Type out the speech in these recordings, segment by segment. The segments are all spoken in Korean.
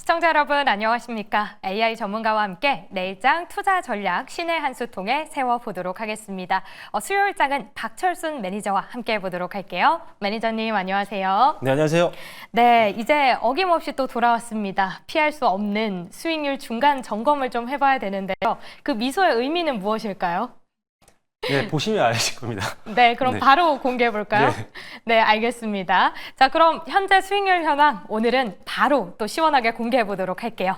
시청자 여러분 안녕하십니까? AI 전문가와 함께 내일장 투자 전략 신의 한 수 통해 세워보도록 하겠습니다. 수요일장은 박철순 매니저와 함께 해보도록 할게요. 매니저님 안녕하세요. 네, 안녕하세요. 네, 이제 어김없이 또 돌아왔습니다. 피할 수 없는 수익률 중간 점검을 좀 해봐야 되는데요. 그 미소의 의미는 무엇일까요? 네, 보시면 아실 겁니다. 네, 그럼 네. 바로 공개해 볼까요? 네. 네, 알겠습니다. 자, 그럼 현재 수익률 현황 오늘은 바로 또 시원하게 공개해 보도록 할게요.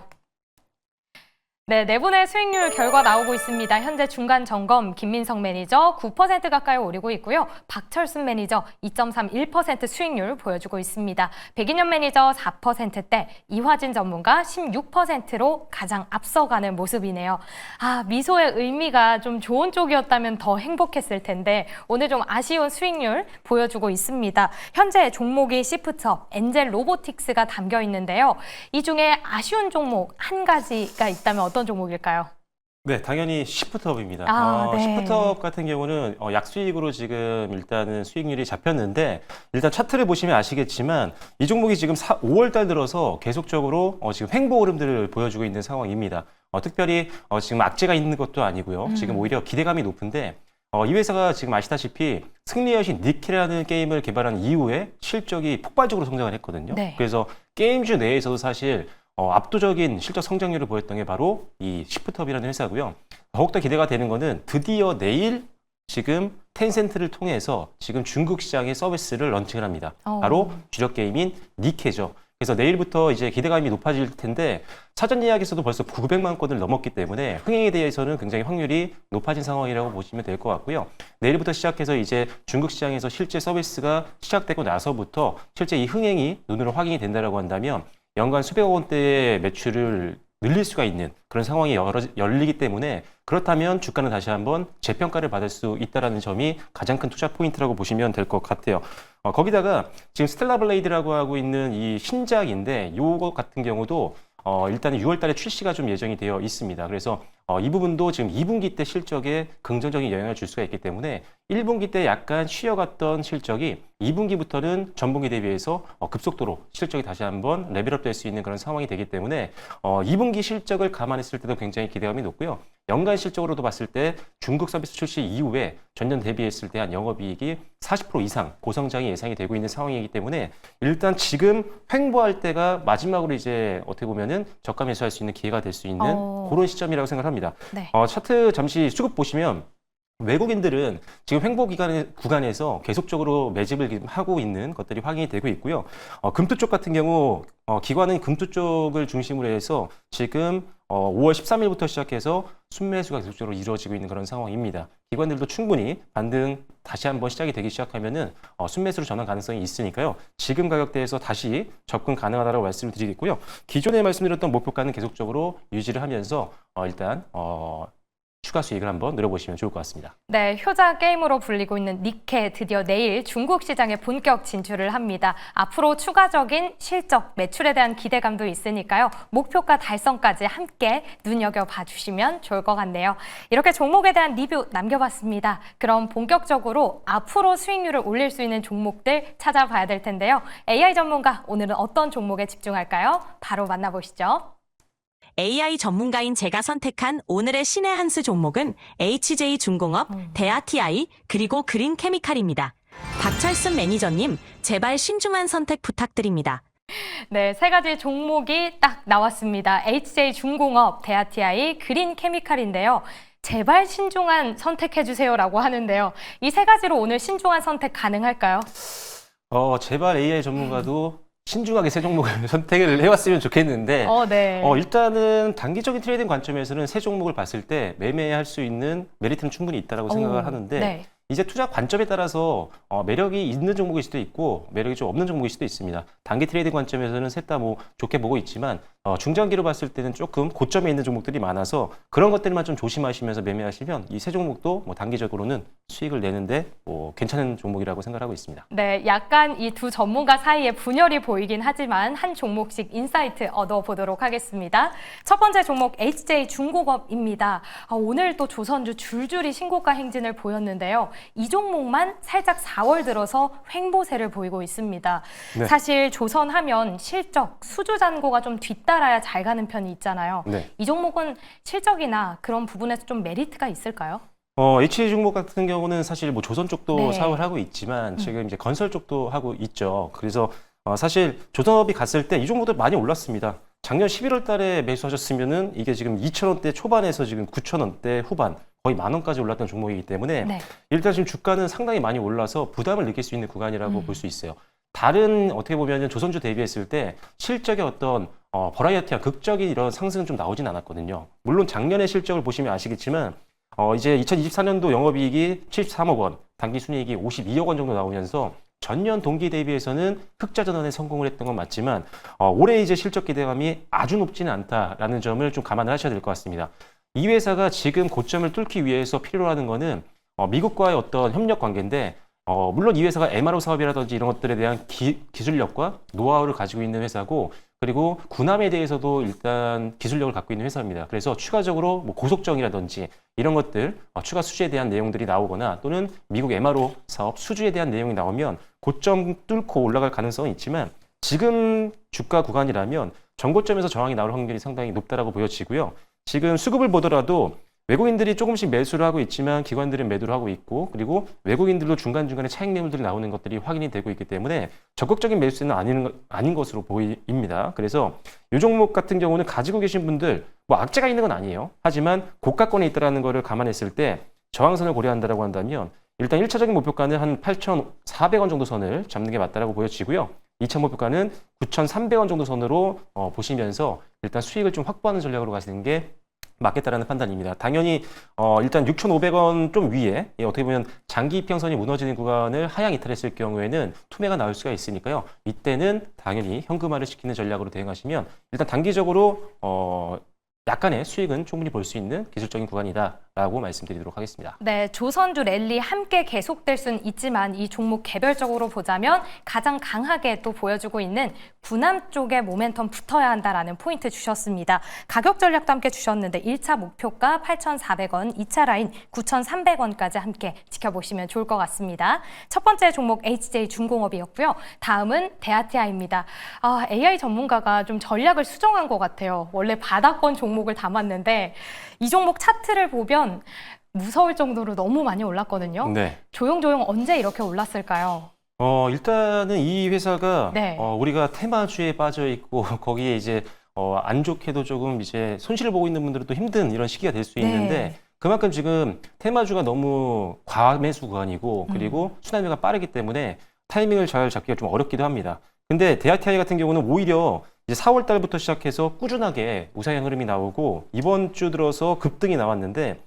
네, 네 분의 수익률 결과 나오고 있습니다. 현재 중간 점검 김민성 매니저 9% 가까이 오르고 있고요. 박철순 매니저 2.31% 수익률 보여주고 있습니다. 백인현 매니저 4%대, 이화진 전문가 16%로 가장 앞서가는 모습이네요. 미소의 의미가 좀 좋은 쪽이었다면 더 행복했을 텐데 오늘 좀 아쉬운 수익률 보여주고 있습니다. 현재 종목이 시프트업, 엔젤 로보틱스가 담겨 있는데요. 이 중에 아쉬운 종목 한 가지가 있다면 어떤 종목일까요? 네, 당연히 시프트업입니다. 네. 시프트업 같은 경우는 약수익으로 지금 일단은 수익률이 잡혔는데 일단 차트를 보시면 아시겠지만 이 종목이 지금 5월 달 들어서 계속적으로 지금 횡보 흐름들을 보여주고 있는 상황입니다. 특별히 지금 악재가 있는 것도 아니고요. 지금 오히려 기대감이 높은데 이 회사가 지금 아시다시피 승리의 여신 니케라는 게임을 개발한 이후에 실적이 폭발적으로 성장을 했거든요. 네. 그래서 게임주 내에서도 사실 압도적인 실적 성장률을 보였던 게 바로 이 시프트업이라는 회사고요. 더욱더 기대가 되는 거는 드디어 내일 지금 텐센트를 통해서 지금 중국 시장에 서비스를 런칭을 합니다. 바로 주력 게임인 니케죠. 그래서 내일부터 이제 기대감이 높아질 텐데 사전 예약에서도 벌써 900만 건을 넘었기 때문에 흥행에 대해서는 굉장히 확률이 높아진 상황이라고 보시면 될 것 같고요. 내일부터 시작해서 이제 중국 시장에서 실제 서비스가 시작되고 나서부터 실제 이 흥행이 눈으로 확인이 된다라고 한다면 연간 수백억 원대의 매출을 늘릴 수가 있는 그런 상황이 열리기 때문에 그렇다면 주가는 다시 한번 재평가를 받을 수 있다는 점이 가장 큰 투자 포인트라고 보시면 될 것 같아요. 거기다가 지금 스텔라 블레이드라고 하고 있는 이 신작인데 요거 같은 경우도 일단은 6월 달에 출시가 좀 예정이 되어 있습니다. 그래서 이 부분도 지금 2분기 때 실적에 긍정적인 영향을 줄 수가 있기 때문에 1분기 때 약간 쉬어갔던 실적이 2분기부터는 전분기 대비해서 급속도로 실적이 다시 한번 레벨업 될 수 있는 그런 상황이 되기 때문에 2분기 실적을 감안했을 때도 굉장히 기대감이 높고요. 연간 실적으로도 봤을 때 중국 서비스 출시 이후에 전년 대비했을 때 한 영업이익이 40% 이상 고성장이 예상이 되고 있는 상황이기 때문에 일단 지금 횡보할 때가 마지막으로 이제 어떻게 보면은 저가 매수할 수 있는 기회가 될 수 있는 그런 시점이라고 생각합니다. 네. 차트 잠시 수급 보시면 외국인들은 지금 횡보 구간에서 계속적으로 매집을 하고 있는 것들이 확인이 되고 있고요. 금투 쪽 같은 경우 기관은 금투 쪽을 중심으로 해서 지금 5월 13일부터 시작해서 순매수가 계속적으로 이루어지고 있는 그런 상황입니다. 기관들도 충분히 반등 다시 한번 시작이 되기 시작하면은 순매수로 전환 가능성이 있으니까요. 지금 가격대에서 다시 접근 가능하다고 말씀을 드리겠고요. 기존에 말씀드렸던 목표가는 계속적으로 유지를 하면서 일단 추가 수익을 한번 누려보시면 좋을 것 같습니다. 네, 효자 게임으로 불리고 있는 니케 드디어 내일 중국 시장에 본격 진출을 합니다. 앞으로 추가적인 실적, 매출에 대한 기대감도 있으니까요. 목표가 달성까지 함께 눈여겨봐 주시면 좋을 것 같네요. 이렇게 종목에 대한 리뷰 남겨봤습니다. 그럼 본격적으로 앞으로 수익률을 올릴 수 있는 종목들 찾아봐야 될 텐데요. AI 전문가 오늘은 어떤 종목에 집중할까요? 바로 만나보시죠. AI 전문가인 제가 선택한 오늘의 신의 한 수 종목은 HJ중공업, 대아TI, 그리고 그린케미칼입니다. 박철순 매니저님, 제발 신중한 선택 부탁드립니다. 네, 세 가지 종목이 딱 나왔습니다. HJ중공업, 대아TI, 그린케미칼인데요. 제발 신중한 선택해주세요라고 하는데요. 이 세 가지로 오늘 신중한 선택 가능할까요? 제발 AI 전문가도 신중하게 세 종목을 선택을 해왔으면 좋겠는데 네. 일단은 단기적인 트레이딩 관점에서는 세 종목을 봤을 때 매매할 수 있는 메리트는 충분히 있다고 생각을 하는데 네. 이제 투자 관점에 따라서 매력이 있는 종목일 수도 있고 매력이 좀 없는 종목일 수도 있습니다. 단기 트레이딩 관점에서는 셋 다 뭐 좋게 보고 있지만 중장기로 봤을 때는 조금 고점에 있는 종목들이 많아서 그런 것들만 좀 조심하시면서 매매하시면 이 세 종목도 뭐 단기적으로는 수익을 내는데 괜찮은 종목이라고 생각하고 있습니다. 네, 약간 이 두 전문가 사이에 분열이 보이긴 하지만 한 종목씩 인사이트 얻어보도록 하겠습니다. 첫 번째 종목 HJ중공업입니다. 오늘 또 조선주 줄줄이 신고가 행진을 보였는데요. 이 종목만 살짝 4월 들어서 횡보세를 보이고 있습니다. 네. 사실 조선하면 실적, 수주잔고가 좀 뒤따라 잇따라야 잘 가는 편이 있잖아요. 네. 이 종목은 실적이나 그런 부분에서 좀 메리트가 있을까요? HA 종목 같은 경우는 사실 뭐 조선 쪽도 네. 사업을 하고 있지만 지금 이제 건설 쪽도 하고 있죠. 그래서 사실 조선업이 갔을 때 이 종목도 많이 올랐습니다. 작년 11월 달에 매수하셨으면은 이게 지금 2,000원대 초반에서 지금 9,000원대 후반 거의 10,000원까지 올랐던 종목이기 때문에 네. 일단 지금 주가는 상당히 많이 올라서 부담을 느낄 수 있는 구간이라고 볼 수 있어요. 다른 어떻게 보면은 조선주 대비했을 때 실적의 어떤 버라이어티한 극적인 이런 상승은 좀 나오진 않았거든요. 물론 작년의 실적을 보시면 아시겠지만 이제 2024년도 영업이익이 73억 원, 당기순이익이 52억 원 정도 나오면서 전년 동기 대비해서는 흑자 전환에 성공을 했던 건 맞지만 올해 이제 실적 기대감이 아주 높지는 않다라는 점을 좀 감안을 하셔야 될 것 같습니다. 이 회사가 지금 고점을 뚫기 위해서 필요로 하는 거는 미국과의 어떤 협력 관계인데 물론 이 회사가 MRO 사업이라든지 이런 것들에 대한 기술력과 노하우를 가지고 있는 회사고 그리고 군함에 대해서도 일단 기술력을 갖고 있는 회사입니다. 그래서 추가적으로 뭐 고속정이라든지 이런 것들 추가 수주에 대한 내용들이 나오거나 또는 미국 MRO 사업 수주에 대한 내용이 나오면 고점 뚫고 올라갈 가능성은 있지만 지금 주가 구간이라면 전고점에서 저항이 나올 확률이 상당히 높다라고 보여지고요. 지금 수급을 보더라도 외국인들이 조금씩 매수를 하고 있지만 기관들은 매도를 하고 있고 그리고 외국인들도 중간중간에 차익 매물들이 나오는 것들이 확인이 되고 있기 때문에 적극적인 매수는 아닌 것으로 보입니다. 그래서 이 종목 같은 경우는 가지고 계신 분들 뭐 악재가 있는 건 아니에요. 하지만 고가권에 있다는 것을 감안했을 때 저항선을 고려한다라고 한다면 일단 1차적인 목표가는 한 8,400원 정도 선을 잡는 게 맞다라고 보여지고요. 2차 목표가는 9,300원 정도 선으로 보시면서 일단 수익을 좀 확보하는 전략으로 가시는 게 맞겠다라는 판단입니다. 당연히 일단 6,500원 좀 위에 어떻게 보면 장기 이평선이 무너지는 구간을 하향 이탈했을 경우에는 투매가 나올 수가 있으니까요. 이때는 당연히 현금화를 시키는 전략으로 대응하시면 일단 단기적으로 약간의 수익은 충분히 볼 수 있는 기술적인 구간이다라고 말씀드리도록 하겠습니다. 네, 조선주 랠리 함께 계속될 수는 있지만 이 종목 개별적으로 보자면 가장 강하게 또 보여주고 있는 군함 쪽에 모멘텀 붙어야 한다라는 포인트 주셨습니다. 가격 전략도 함께 주셨는데 1차 목표가 8,400원, 2차 라인 9,300원까지 함께 지켜보시면 좋을 것 같습니다. 첫 번째 종목 HJ 중공업이었고요. 다음은 대아티아입니다. AI 전문가가 좀 전략을 수정한 것 같아요. 원래 바닥권 종목을 담았는데 이 종목 차트를 보면 무서울 정도로 너무 많이 올랐거든요. 네. 조용조용 언제 이렇게 올랐을까요? 일단은 이 회사가 네. 우리가 테마주에 빠져 있고 거기에 이제 안 좋게도 조금 이제 손실을 보고 있는 분들은 또 힘든 이런 시기가 될 수 있는데 네. 그만큼 지금 테마주가 너무 과매수 구간이고 그리고 순환매가 빠르기 때문에 타이밍을 잘 잡기가 좀 어렵기도 합니다. 근데 대아티아이 같은 경우는 오히려 이제 4월 달부터 시작해서 꾸준하게 우상향 흐름이 나오고 이번 주 들어서 급등이 나왔는데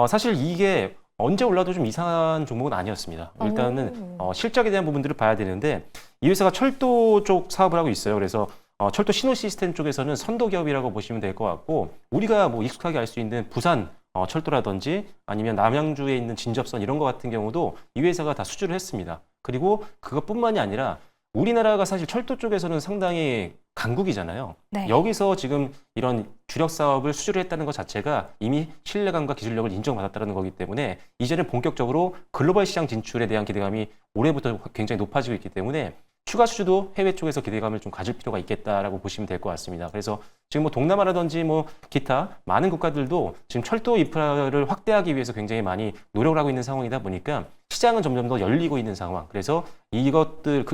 사실 이게 언제 올라도 좀 이상한 종목은 아니었습니다. 일단은 실적에 대한 부분들을 봐야 되는데 이 회사가 철도 쪽 사업을 하고 있어요. 그래서 철도 신호 시스템 쪽에서는 선도 기업이라고 보시면 될 것 같고 우리가 뭐 익숙하게 알 수 있는 부산 철도라든지 아니면 남양주에 있는 진접선 이런 거 같은 경우도 이 회사가 다 수주를 했습니다. 그리고 그것뿐만이 아니라 우리나라가 사실 철도 쪽에서는 상당히 강국이잖아요. 네. 여기서 지금 이런 주력 사업을 수주를 했다는 것 자체가 이미 신뢰감과 기술력을 인정받았다는 거기 때문에 이제는 본격적으로 글로벌 시장 진출에 대한 기대감이 올해부터 굉장히 높아지고 있기 때문에 추가 수주도 해외 쪽에서 기대감을 좀 가질 필요가 있겠다라고 보시면 될 것 같습니다. 그래서 지금 뭐 동남아라든지 뭐 기타 많은 국가들도 지금 철도 인프라를 확대하기 위해서 굉장히 많이 노력을 하고 있는 상황이다 보니까 시장은 점점 더 열리고 있는 상황. 그래서 이것들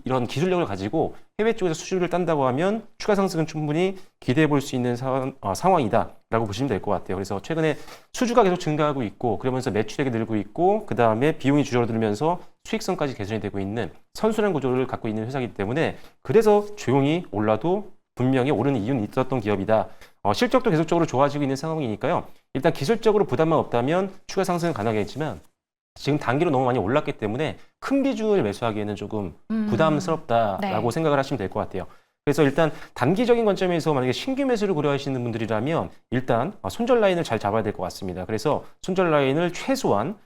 이런 기술력을 가지고 해외 쪽에서 수주를 딴다고 하면 추가 상승은 충분히 기대해 볼 수 있는 상황이다라고 보시면 될 것 같아요. 그래서 최근에 수주가 계속 증가하고 있고 그러면서 매출액이 늘고 있고 그 다음에 비용이 줄어들면서 수익성까지 개선이 되고 있는 선순환 구조를 갖고 있는 회사이기 때문에 그래서 조용히 올라도 분명히 오르는 이유는 있었던 기업이다. 실적도 계속적으로 좋아지고 있는 상황이니까요. 일단 기술적으로 부담만 없다면 추가 상승은 가능하겠지만 지금 단기로 너무 많이 올랐기 때문에 큰 비중을 매수하기에는 조금 부담스럽다라고 네. 생각을 하시면 될 것 같아요. 그래서 일단 단기적인 관점에서 만약에 신규 매수를 고려하시는 분들이라면 일단 손절 라인을 잘 잡아야 될 것 같습니다. 그래서 손절 라인을 최소한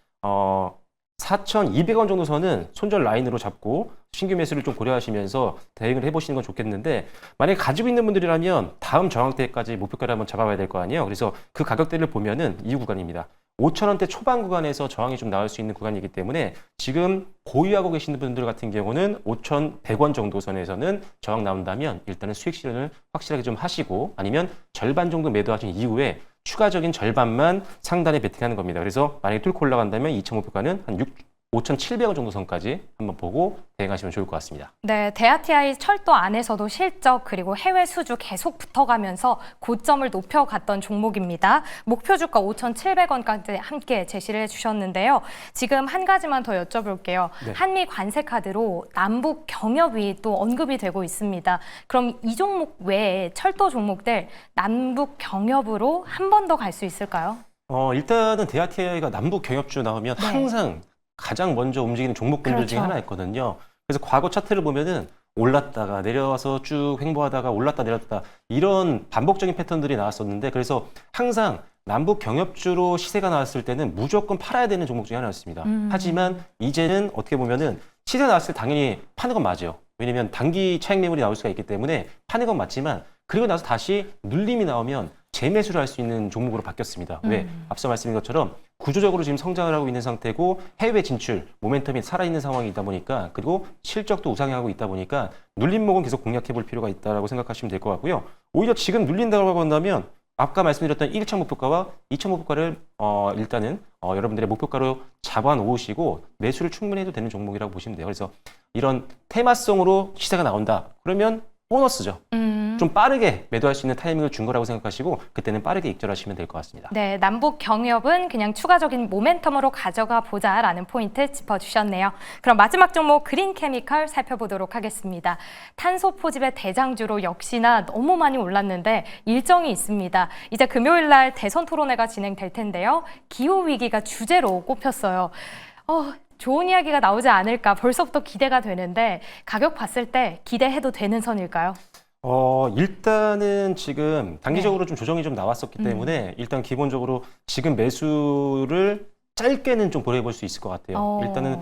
4,200원 정도 선은 손절 라인으로 잡고 신규 매수를 좀 고려하시면서 대응을 해보시는 건 좋겠는데 만약에 가지고 있는 분들이라면 다음 저항대까지 목표가를 한번 잡아봐야 될 거 아니에요. 그래서 그 가격대를 보면은 이 구간입니다. 5,000원대 초반 구간에서 저항이 좀 나올 수 있는 구간이기 때문에 지금 보유하고 계시는 분들 같은 경우는 5,100원 정도 선에서는 저항 나온다면 일단은 수익 실현을 확실하게 좀 하시고 아니면 절반 정도 매도하신 이후에 추가적인 절반만 상단에 베팅하는 겁니다. 그래서 만약에 뚫고 올라간다면 2,500원가는 한 5,700원 정도 선까지 한번 보고 대응하시면 좋을 것 같습니다. 네, 대아티아이 철도 안에서도 실적 그리고 해외 수주 계속 붙어가면서 고점을 높여갔던 종목입니다. 목표 주가 5,700원까지 함께 제시를 해주셨는데요. 지금 한 가지만 더 여쭤볼게요. 네. 한미 관세 카드로 남북 경협이 또 언급이 되고 있습니다. 그럼 이 종목 외에 철도 종목들 남북 경협으로 한 번 더 갈 수 있을까요? 일단은 대아티아이가 남북 경협주 나오면 네. 항상 가장 먼저 움직이는 종목군들 중에 그렇죠. 하나였거든요. 그래서 과거 차트를 보면은 올랐다가 내려와서 쭉 횡보하다가 올랐다 내렸다 이런 반복적인 패턴들이 나왔었는데 그래서 항상 남북 경협주로 시세가 나왔을 때는 무조건 팔아야 되는 종목 중에 하나였습니다. 하지만 이제는 어떻게 보면은 시세 나왔을 때 당연히 파는 건 맞아요. 왜냐면 단기 차익 매물이 나올 수가 있기 때문에 파는 건 맞지만 그리고 나서 다시 눌림이 나오면 재매수를 할 수 있는 종목으로 바뀌었습니다. 왜? 앞서 말씀드린 것처럼 구조적으로 지금 성장을 하고 있는 상태고 해외 진출, 모멘텀이 살아있는 상황이다 보니까 그리고 실적도 우상향하고 있다 보니까 눌림목은 계속 공략해 볼 필요가 있다고 생각하시면 될 것 같고요. 오히려 지금 눌린다고 한다면 아까 말씀드렸던 1차 목표가와 2차 목표가를 일단은 여러분들의 목표가로 잡아 놓으시고 매수를 충분히 해도 되는 종목이라고 보시면 돼요. 그래서 이런 테마성으로 시세가 나온다. 그러면 보너스죠. 좀 빠르게 매도할 수 있는 타이밍을 준 거라고 생각하시고 그때는 빠르게 익절하시면 될 것 같습니다. 네, 남북 경협은 그냥 추가적인 모멘텀으로 가져가 보자라는 포인트 짚어주셨네요. 그럼 마지막 종목 그린케미칼 살펴보도록 하겠습니다. 탄소 포집의 대장주로 역시나 너무 많이 올랐는데 일정이 있습니다. 이제 금요일 날 대선 토론회가 진행될 텐데요. 기후위기가 주제로 꼽혔어요. 좋은 이야기가 나오지 않을까 벌써부터 기대가 되는데 가격 봤을 때 기대해도 되는 선일까요? 일단은 지금 단기적으로 좀 조정이 좀 나왔었기 때문에 일단 기본적으로 지금 매수를 짧게는 좀 보내볼 수 있을 것 같아요. 일단은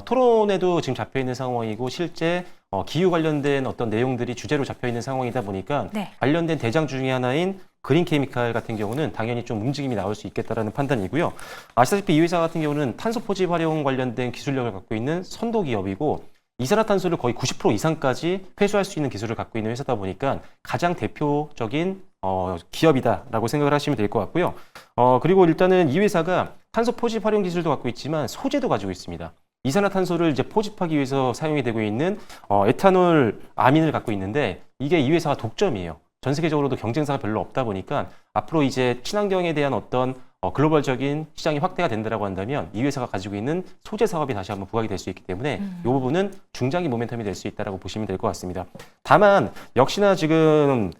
토론에도 지금 잡혀 있는 상황이고 실제 기후 관련된 어떤 내용들이 주제로 잡혀 있는 상황이다 보니까 네. 관련된 대장주 중에 하나인 그린케미칼 같은 경우는 당연히 좀 움직임이 나올 수 있겠다라는 판단이고요. 아시다시피 이 회사 같은 경우는 탄소 포집 활용 관련된 기술력을 갖고 있는 선도 기업이고 이산화탄소를 거의 90% 이상까지 회수할 수 있는 기술을 갖고 있는 회사다 보니까 가장 대표적인 기업이다라고 생각을 하시면 될 것 같고요. 그리고 일단은 이 회사가 탄소 포집 활용 기술도 갖고 있지만 소재도 가지고 있습니다. 이산화탄소를 이제 포집하기 위해서 사용이 되고 있는 에탄올 아민을 갖고 있는데 이게 이 회사가 독점이에요. 전 세계적으로도 경쟁사가 별로 없다 보니까 앞으로 이제 친환경에 대한 어떤 글로벌적인 시장이 확대가 된다고 한다면 이 회사가 가지고 있는 소재 사업이 다시 한번 부각이 될 수 있기 때문에 이 부분은 중장기 모멘텀이 될 수 있다고 보시면 될 것 같습니다. 다만 역시나 지금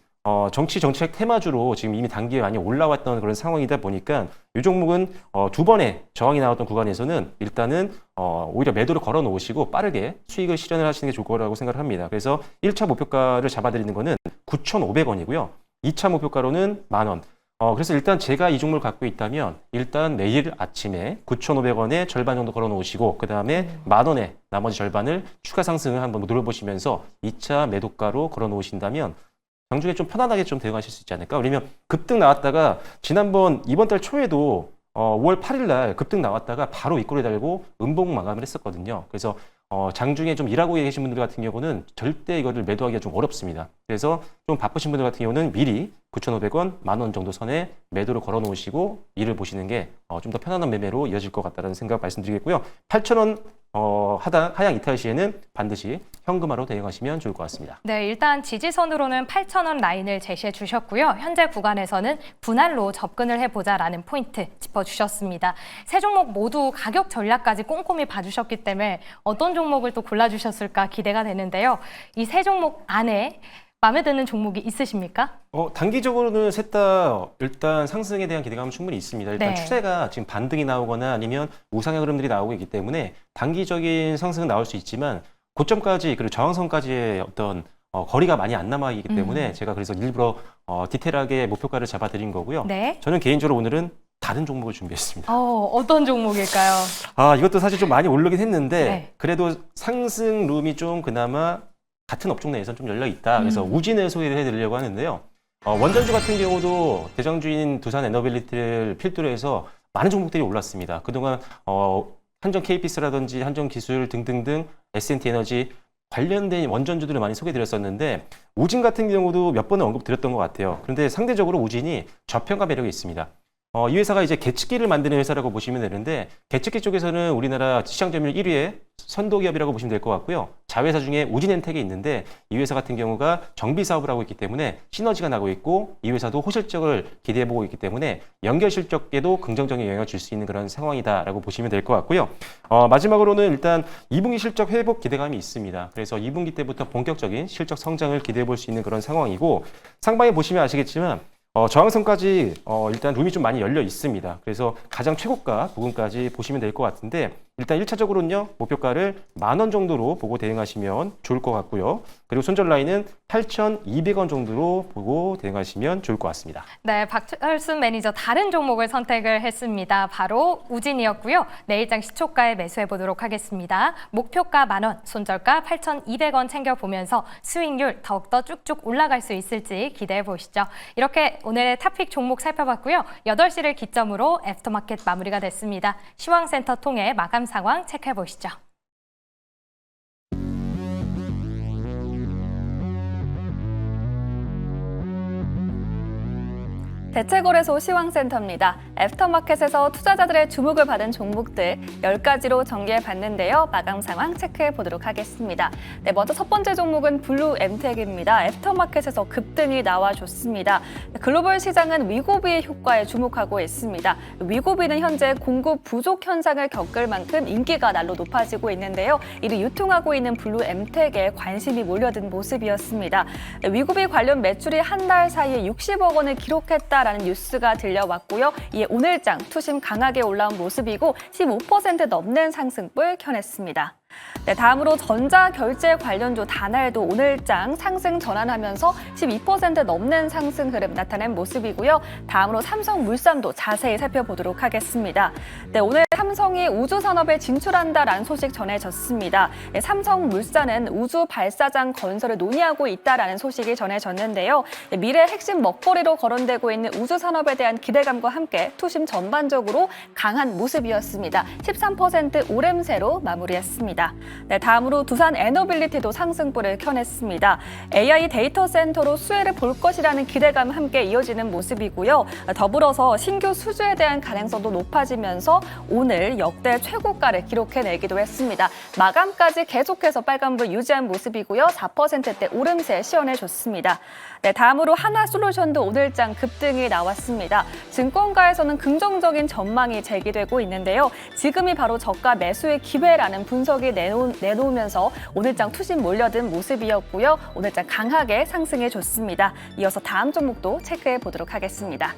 정책 테마주로 지금 이미 단기에 많이 올라왔던 그런 상황이다 보니까 이 종목은 두 번의 저항이 나왔던 구간에서는 일단은 오히려 매도를 걸어 놓으시고 빠르게 수익을 실현을 하시는 게 좋을 거라고 생각을 합니다. 그래서 1차 목표가를 잡아드리는 거는 9,500원이고요. 2차 목표가로는 10,000원. 그래서 일단 제가 이 종목을 갖고 있다면 일단 내일 아침에 9,500원에 절반 정도 걸어 놓으시고 그 다음에 10,000원에 나머지 절반을 추가 상승을 한번 노려보시면서 2차 매도가로 걸어 놓으신다면 장중에 좀 편안하게 좀 대응하실 수 있지 않을까? 왜냐면 급등 나왔다가 이번 달 초에도 5월 8일 날 급등 나왔다가 바로 윗골에 달고 음봉 마감을 했었거든요. 그래서 장중에 좀 일하고 계신 분들 같은 경우는 절대 이거를 매도하기가 좀 어렵습니다. 그래서 좀 바쁘신 분들 같은 경우는 미리 9,500원, 10,000원 정도 선에 매도를 걸어 놓으시고 일을 보시는 게 좀 더 편안한 매매로 이어질 것 같다는 생각 말씀드리겠고요. 8,000원 하향 이탈 시에는 반드시 현금화로 대응하시면 좋을 것 같습니다. 네, 일단 지지선으로는 8,000원 라인을 제시해 주셨고요. 현재 구간에서는 분할로 접근을 해보자라는 포인트 짚어주셨습니다. 세 종목 모두 가격 전략까지 꼼꼼히 봐주셨기 때문에 어떤 종목을 또 골라주셨을까 기대가 되는데요. 이 세 종목 안에 마음에 드는 종목이 있으십니까? 단기적으로는 셋 다 일단 상승에 대한 기대감은 충분히 있습니다. 일단 네. 추세가 지금 반등이 나오거나 아니면 우상향 흐름들이 나오고 있기 때문에 단기적인 상승은 나올 수 있지만 고점까지 그리고 저항선까지의 어떤 거리가 많이 안 남아 있기 때문에 제가 그래서 일부러 디테일하게 목표가를 잡아드린 거고요. 네. 저는 개인적으로 오늘은 다른 종목을 준비했습니다. 어떤 종목일까요? 이것도 사실 좀 많이 오르긴 했는데 네. 그래도 상승 룸이 좀 그나마 같은 업종 내에서는 좀 열려 있다. 그래서 우진을 소개를 해드리려고 하는데요. 원전주 같은 경우도 대장주인 두산 에너빌리티를 필두로 해서 많은 종목들이 올랐습니다. 그동안 한전 KPS라든지 한전 기술 등등등 S&T 에너지 관련된 원전주들을 많이 소개드렸었는데 우진 같은 경우도 몇 번은 언급드렸던 것 같아요. 그런데 상대적으로 우진이 저평가 매력이 있습니다. 이 회사가 이제 계측기를 만드는 회사라고 보시면 되는데 계측기 쪽에서는 우리나라 시장 점유율 1위의 선도 기업이라고 보시면 될 것 같고요. 자회사 중에 우진엔텍이 있는데 이 회사 같은 경우가 정비 사업을 하고 있기 때문에 시너지가 나고 있고 이 회사도 호실적을 기대해 보고 있기 때문에 연결 실적에도 긍정적인 영향을 줄 수 있는 그런 상황이다라고 보시면 될 것 같고요. 마지막으로는 일단 2분기 실적 회복 기대감이 있습니다. 그래서 2분기 때부터 본격적인 실적 성장을 기대해 볼 수 있는 그런 상황이고 상방에 보시면 아시겠지만 저항선까지 일단 룸이 좀 많이 열려 있습니다. 그래서 가장 최고가 부근까지 보시면 될 것 같은데 일단 1차적으로는요. 목표가를 10,000원 정도로 보고 대응하시면 좋을 것 같고요. 그리고 손절 라인은 8,200원 정도로 보고 대응하시면 좋을 것 같습니다. 네, 박철순 매니저 다른 종목을 선택을 했습니다. 바로 우진이었고요. 내일장 시초가에 매수해 보도록 하겠습니다. 목표가 10,000원, 손절가 8,200원 챙겨보면서 수익률 더욱더 쭉쭉 올라갈 수 있을지 기대해 보시죠. 이렇게 오늘의 탑픽 종목 살펴봤고요. 8시를 기점으로 애프터마켓 마무리가 됐습니다. 시황센터 통해 마감 상황 체크해 보시죠. 대체거래소 시황센터입니다. 애프터마켓에서 투자자들의 주목을 받은 종목들 10가지로 정리해 봤는데요. 마감 상황 체크해 보도록 하겠습니다. 네, 먼저 첫 번째 종목은 블루 엠텍입니다. 애프터마켓에서 급등이 나와줬습니다. 글로벌 시장은 위고비 효과에 주목하고 있습니다. 위고비는 현재 공급 부족 현상을 겪을 만큼 인기가 날로 높아지고 있는데요. 이를 유통하고 있는 블루 엠텍에 관심이 몰려든 모습이었습니다. 위고비 관련 매출이 한 달 사이에 60억 원을 기록했다 라는 뉴스가 들려왔고요. 이에 오늘장 투심 강하게 올라온 모습이고 15% 넘는 상승불 켜냈습니다. 네, 다음으로 전자결제 관련주 다날도 오늘장 상승 전환하면서 12% 넘는 상승 흐름 나타낸 모습이고요. 다음으로 삼성물산도 자세히 살펴보도록 하겠습니다. 네, 오늘 삼성이 우주산업에 진출한다라는 소식 전해졌습니다. 네, 삼성물산은 우주 발사장 건설을 논의하고 있다라는 소식이 전해졌는데요. 네, 미래 핵심 먹거리로 거론되고 있는 우주산업에 대한 기대감과 함께 투심 전반적으로 강한 모습이었습니다. 13% 오름세로 마무리했습니다. 네, 다음으로 두산 에너빌리티도 상승불을 켜냈습니다. AI 데이터 센터로 수혜를 볼 것이라는 기대감 함께 이어지는 모습이고요. 더불어서 신규 수주에 대한 가능성도 높아지면서 오늘 역대 최고가를 기록해내기도 했습니다. 마감까지 계속해서 빨간불 유지한 모습이고요. 4%대 오름세 시원해줬습니다. 네, 다음으로 하나솔루션도 오늘장 급등이 나왔습니다. 증권가에서는 긍정적인 전망이 제기되고 있는데요. 지금이 바로 저가 매수의 기회라는 분석이 내놓으면서 오늘장 투심 몰려든 모습이었고요. 오늘장 강하게 상승해줬습니다. 이어서 다음 종목도 체크해 보도록 하겠습니다.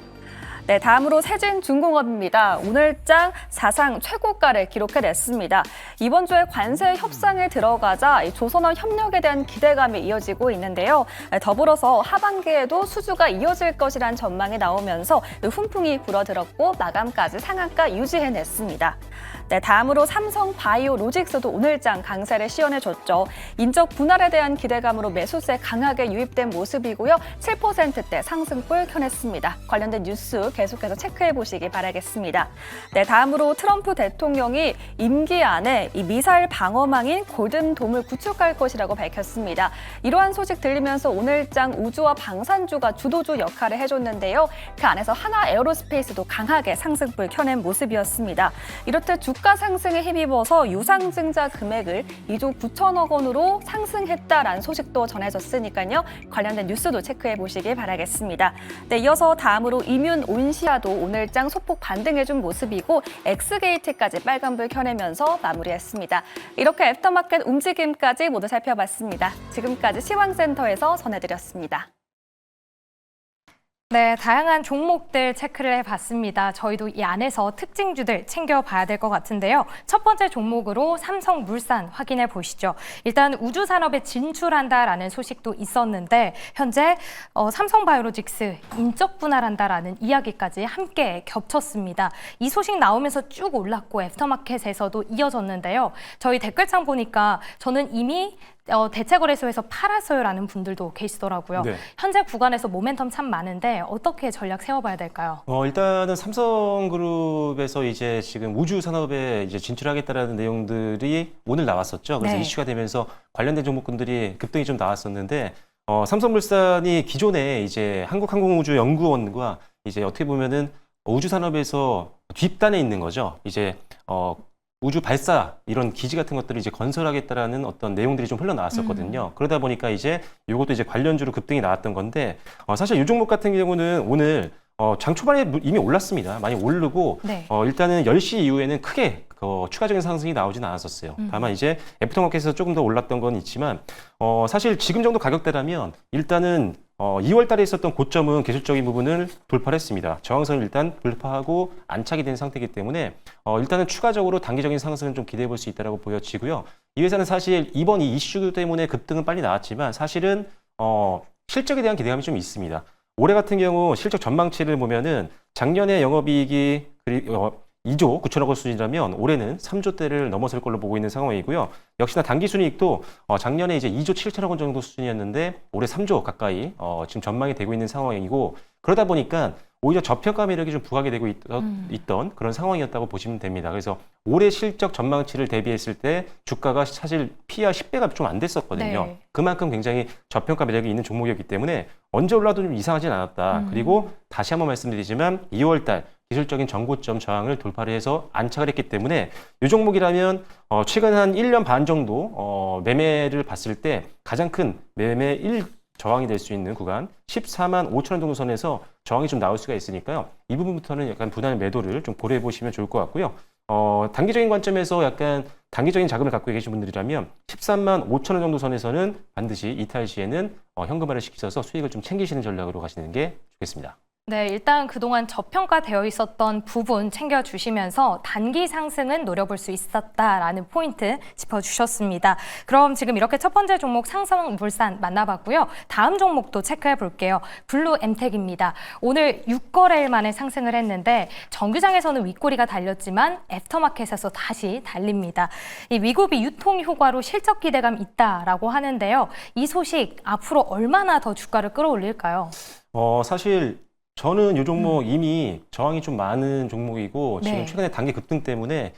네, 다음으로 세진중공업입니다. 오늘장 사상 최고가를 기록해냈습니다. 이번 주에 관세 협상에 들어가자 조선업 협력에 대한 기대감이 이어지고 있는데요. 더불어서 하반기에도 수주가 이어질 것이란 전망이 나오면서 훈풍이 불어들었고 마감까지 상한가 유지해냈습니다. 네, 다음으로 삼성바이오로직스도 오늘장 강세를 시원해줬죠. 인적 분할에 대한 기대감으로 매수세 강하게 유입된 모습이고요. 7%대 상승불 켜냈습니다. 관련된 뉴스 계속해서 체크해 보시기 바라겠습니다. 네, 다음으로 트럼프 대통령이 임기 안에 이 미사일 방어망인 골든돔을 구축할 것이라고 밝혔습니다. 이러한 소식 들리면서 오늘장 우주와 방산주가 주도주 역할을 해줬는데요. 그 안에서 하나에어로스페이스도 강하게 상승불 켜낸 모습이었습니다. 이렇듯 주가 상승에 힘입어서 유상증자 금액을 2조 9천억 원으로 상승했다라는 소식도 전해졌으니까요. 관련된 뉴스도 체크해 보시기 바라겠습니다. 네, 이어서 다음으로 이뮨 온시아도 오늘장 소폭 반등해준 모습이고 엑스게이트까지 빨간불 켜내면서 마무리했습니다. 이렇게 애프터마켓 움직임까지 모두 살펴봤습니다. 지금까지 시황센터에서 전해드렸습니다. 네, 다양한 종목들 체크를 해봤습니다. 저희도 이 안에서 특징주들 챙겨봐야 될 것 같은데요. 첫 번째 종목으로 삼성물산 확인해 보시죠. 일단 우주산업에 진출한다라는 소식도 있었는데 현재 삼성바이오로직스 인적 분할한다라는 이야기까지 함께 겹쳤습니다. 이 소식 나오면서 쭉 올랐고 애프터마켓에서도 이어졌는데요. 저희 댓글창 보니까 저는 이미 대체거래소에서 팔았어요라는 분들도 계시더라고요. 네. 현재 구간에서 모멘텀 참 많은데 어떻게 전략 세워봐야 될까요? 일단은 삼성그룹에서 이제 지금 우주 산업에 이제 진출하겠다라는 내용들이 오늘 나왔었죠. 그래서 네. 이슈가 되면서 관련된 종목군들이 급등이 좀 나왔었는데, 삼성물산이 기존에 이제 한국항공우주연구원과 이제 어떻게 보면은 우주 산업에서 뒷단에 있는 거죠. 이제 우주 발사 이런 기지 같은 것들을 이제 건설하겠다라는 어떤 내용들이 좀 흘러나왔었거든요. 그러다 보니까 이제 이것도 이제 관련주로 급등이 나왔던 건데, 사실 이 종목 같은 경우는 오늘 장 초반에 이미 올랐습니다. 많이 오르고 네. 일단은 10시 이후에는 크게 추가적인 상승이 나오지는 않았었어요. 다만 이제 애프터마켓에서 조금 더 올랐던 건 있지만, 사실 지금 정도 가격대라면 일단은 2월 달에 있었던 고점은 기술적인 부분을 돌파를 했습니다. 저항선을 일단 돌파하고 안착이 된 상태이기 때문에 일단은 추가적으로 단기적인 상승은 좀 기대해 볼 수 있다고 보여지고요. 이 회사는 사실 이번 이 이슈 때문에 급등은 빨리 나왔지만 사실은 실적에 대한 기대감이 좀 있습니다. 올해 같은 경우 실적 전망치를 보면은 작년에 영업이익이 2조 9천억 원 수준이라면 올해는 3조대를 넘어설 걸로 보고 있는 상황이고요. 역시나 당기순이익도 작년에 이제 2조 7천억 원 정도 수준이었는데 올해 3조 가까이 지금 전망이 되고 있는 상황이고, 그러다 보니까 오히려 저평가 매력이 좀 부각이 되고 있던 그런 상황이었다고 보시면 됩니다. 그래서 올해 실적 전망치를 대비했을 때 주가가 사실 PER 10배가 좀 안 됐었거든요. 네. 그만큼 굉장히 저평가 매력이 있는 종목이었기 때문에 언제 올라도 좀 이상하진 않았다. 그리고 다시 한번 말씀드리지만 2월 달 기술적인 전고점 저항을 돌파를 해서 안착을 했기 때문에 이 종목이라면 최근 한 1년 반 정도 매매를 봤을 때 가장 큰 매매 저항이 될 수 있는 구간 14만 5천 원 정도 선에서 저항이 좀 나올 수가 있으니까요. 이 부분부터는 약간 분할 매도를 좀 고려해 보시면 좋을 것 같고요. 단기적인 관점에서 약간 단기적인 자금을 갖고 계신 분들이라면 13만 5천 원 정도 선에서는 반드시 이탈 시에는 현금화를 시키셔서 수익을 좀 챙기시는 전략으로 가시는 게 좋겠습니다. 네, 일단 그동안 저평가되어 있었던 부분 챙겨주시면서 단기 상승은 노려볼 수 있었다라는 포인트 짚어주셨습니다. 그럼 지금 이렇게 첫 번째 종목 삼성물산 만나봤고요. 다음 종목도 체크해 볼게요. 블루엠텍입니다. 오늘 6거래일 만에 상승을 했는데 정규장에서는 윗꼬리가 달렸지만 애프터마켓에서 다시 달립니다. 이 위고비 유통 효과로 실적 기대감 있다라고 하는데요. 이 소식 앞으로 얼마나 더 주가를 끌어올릴까요? 사실 저는 이 종목 이미 저항이 좀 많은 종목이고 네. 지금 최근에 단기 급등 때문에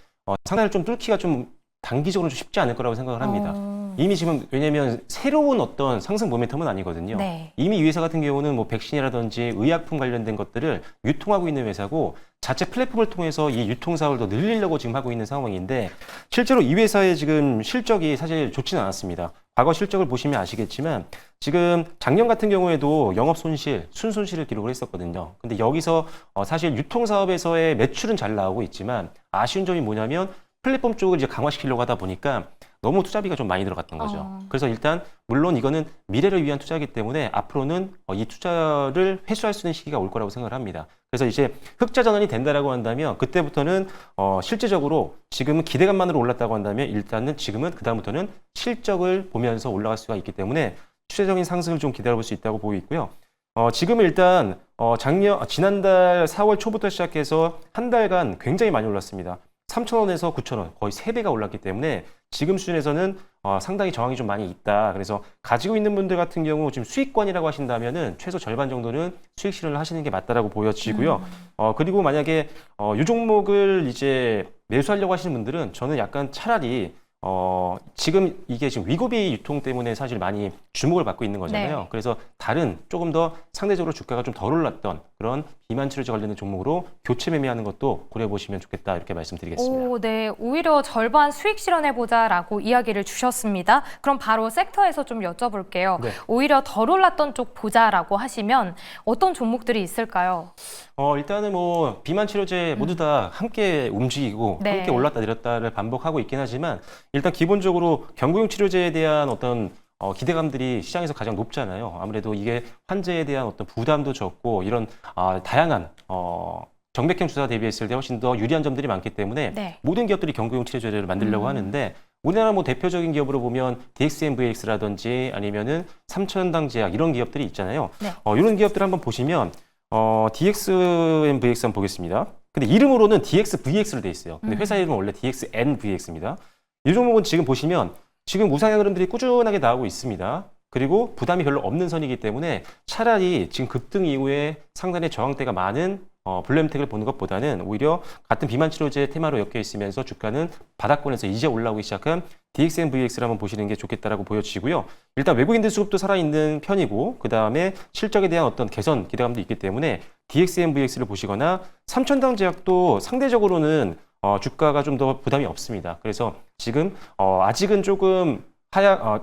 상단을 좀 뚫기가 좀 단기적으로 좀 쉽지 않을 거라고 생각을 합니다. 이미 지금 왜냐면 새로운 어떤 상승 모멘텀은 아니거든요. 네. 이미 이 회사 같은 경우는 뭐 백신이라든지 의약품 관련된 것들을 유통하고 있는 회사고 자체 플랫폼을 통해서 이 유통 사업을 더 늘리려고 지금 하고 있는 상황인데, 실제로 이 회사의 지금 실적이 사실 좋지는 않았습니다. 과거 실적을 보시면 아시겠지만 지금 작년 같은 경우에도 영업 손실, 순손실을 기록을 했었거든요. 근데 여기서 사실 유통 사업에서의 매출은 잘 나오고 있지만 아쉬운 점이 뭐냐면 플랫폼 쪽을 이제 강화시키려고 하다 보니까 너무 투자비가 좀 많이 들어갔던 거죠. 그래서 일단 물론 이거는 미래를 위한 투자이기 때문에 앞으로는 이 투자를 회수할 수 있는 시기가 올 거라고 생각을 합니다. 그래서 이제 흑자 전환이 된다라고 한다면 그때부터는 실제적으로 지금은 기대감만으로 올랐다고 한다면 일단은 지금은 그다음부터는 실적을 보면서 올라갈 수가 있기 때문에 추세적인 상승을 좀 기다려볼 수 있다고 보고 있고요. 지금은 일단 지난달 4월 초부터 시작해서 한 달간 굉장히 많이 올랐습니다. 3,000원에서 9,000원 거의 3배가 올랐기 때문에 지금 수준에서는 상당히 저항이 좀 많이 있다. 그래서 가지고 있는 분들 같은 경우 지금 수익권이라고 하신다면은 최소 절반 정도는 수익 실현을 하시는 게 맞다라고 보여지고요. 그리고 만약에 이 종목을 이제 매수하려고 하시는 분들은 저는 약간 차라리 지금 이게 지금 위고비 유통 때문에 사실 많이 주목을 받고 있는 거잖아요. 네. 그래서 다른 조금 더 상대적으로 주가가 좀 덜 올랐던 그런 비만 치료제 관련된 종목으로 교체 매매하는 것도 고려해 보시면 좋겠다 이렇게 말씀드리겠습니다. 오, 네. 오히려 절반 수익 실현해보자라고 이야기를 주셨습니다. 그럼 바로 섹터에서 좀 여쭤볼게요. 네. 오히려 덜 올랐던 쪽 보자라고 하시면 어떤 종목들이 있을까요? 일단은 뭐 비만 치료제 모두 다 함께 움직이고 네. 함께 올랐다 내렸다를 반복하고 있긴 하지만 일단 기본적으로 경구용 치료제에 대한 어떤 기대감들이 시장에서 가장 높잖아요. 아무래도 이게 환자에 대한 어떤 부담도 적고 이런 다양한 정맥형 주사 대비했을 때 훨씬 더 유리한 점들이 많기 때문에 네. 모든 기업들이 경구용 치료제를 만들려고 하는데 우리나라 뭐 대표적인 기업으로 보면 DXMVX라든지 아니면은 삼천당제약 이런 기업들이 있잖아요. 네. 이런 기업들 한번 보시면 DXMVX 한번 보겠습니다. 근데 이름으로는 DXVX로 돼 있어요. 근데 회사 이름은 원래 DXNVX입니다. 이 종목은 지금 보시면 지금 우상향 흐름들이 꾸준하게 나오고 있습니다. 그리고 부담이 별로 없는 선이기 때문에 차라리 지금 급등 이후에 상단의 저항대가 많은 블루엠텍을 보는 것보다는 오히려 같은 비만 치료제 테마로 엮여 있으면서 주가는 바닥권에서 이제 올라오기 시작한 DXM, VX를 한번 보시는 게 좋겠다라고 보여지고요. 일단 외국인들 수급도 살아있는 편이고 그 다음에 실적에 대한 어떤 개선 기대감도 있기 때문에 DXM, VX를 보시거나 삼천당 제약도 상대적으로는 주가가 좀 더 부담이 없습니다. 그래서 지금 아직은 조금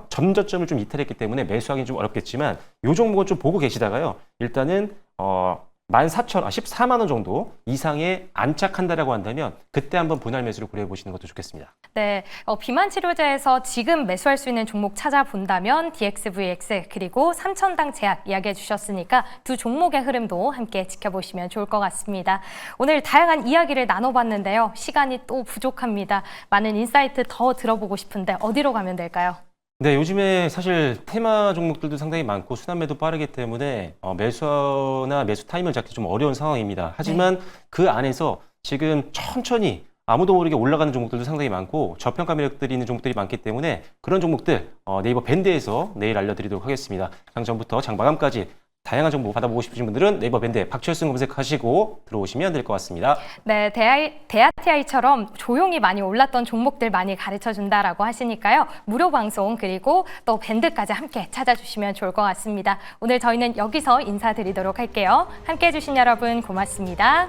전저점을 좀 이탈했기 때문에 매수하기 좀 어렵겠지만 이 종목은 좀 보고 계시다가요. 일단은 14만 원 정도 이상에 안착한다라고 한다면 그때 한번 분할 매수를 고려해 보시는 것도 좋겠습니다. 네, 비만 치료제에서 지금 매수할 수 있는 종목 찾아본다면 DXVX 그리고 삼천당 제약 이야기해 주셨으니까 두 종목의 흐름도 함께 지켜보시면 좋을 것 같습니다. 오늘 다양한 이야기를 나눠봤는데요. 시간이 또 부족합니다. 많은 인사이트 더 들어보고 싶은데 어디로 가면 될까요? 네, 요즘에 사실 테마 종목들도 상당히 많고 순환매도 빠르기 때문에 매수나 매수 타임을 잡기 좀 어려운 상황입니다. 하지만 그 안에서 지금 천천히 아무도 모르게 올라가는 종목들도 상당히 많고 저평가 매력들이 있는 종목들이 많기 때문에 그런 종목들 네이버 밴드에서 내일 알려드리도록 하겠습니다. 장전부터 장마감까지 다양한 정보 받아보고 싶으신 분들은 네이버 밴드 박철승 검색하시고 들어오시면 될 것 같습니다. 네, 대아티아이처럼 조용히 많이 올랐던 종목들 많이 가르쳐준다라고 하시니까요. 무료 방송 그리고 또 밴드까지 함께 찾아주시면 좋을 것 같습니다. 오늘 저희는 여기서 인사드리도록 할게요. 함께해 주신 여러분 고맙습니다.